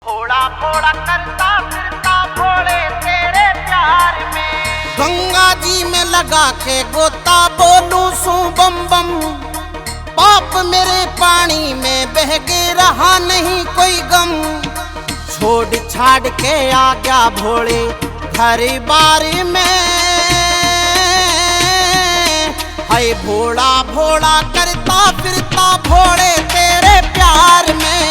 भोला भोला करता फिरता भोले तेरे प्यार में। गंगा जी में लगा के गोता बोलूं सू बम बम। पाप मेरे पानी में बह के रहा नहीं कोई गम। छोड़ छाड़ के आ गया भोले घर बार में। हाय भोला भोला करता फिरता भोले तेरे प्यार में।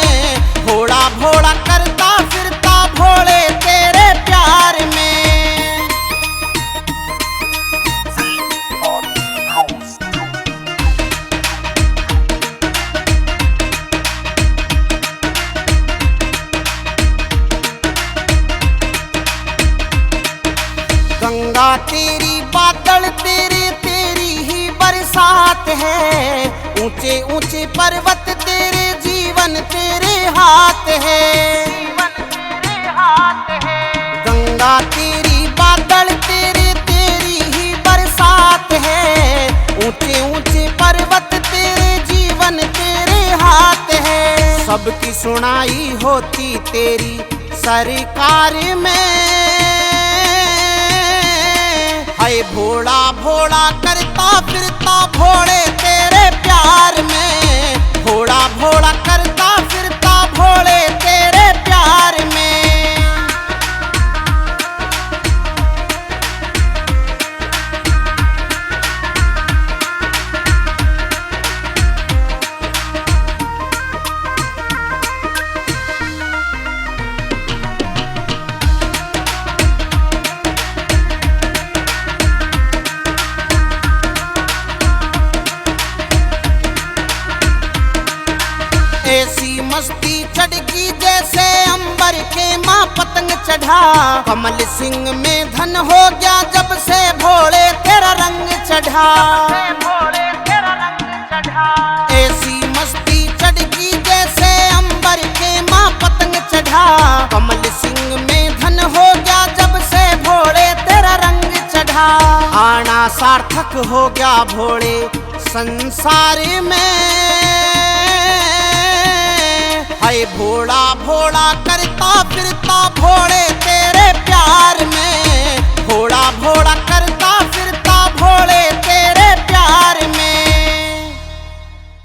भोला भोला करता फिरता भोले तेरे प्यार में। गंगा तेरी बादल तेरे तेरी ही बरसात है। ऊंचे ऊंचे पर्वत तेरे जीवन तेरे हाथ है। गंगा तेरी बादल तेरे तेरी ही बरसात है। ऊंचे ऊंचे पर्वत तेरे जीवन तेरे हाथ है। सबकी सुनाई होती तेरी सरकार में। हाय भोला भोला करता फिरता भोले तेरे प्यार में। भोला भोला करता फिरता भोले तेरे प्यार में। ऐसी मस्ती चढ़गी जैसे अंबर के माँ पतंग चढ़ा। कमल सिंह में धन हो गया जब से भोले तेरा रंग चढ़ा। ऐसी मस्ती चढ़गी जैसे अंबर के माँ पतंग चढ़ा। कमल सिंह में धन हो गया जब से भोले तेरा रंग चढ़ा। आना सार्थक हो गया भोले संसार में। हाय भोला भोला करता फिरता भोले तेरे प्यार में।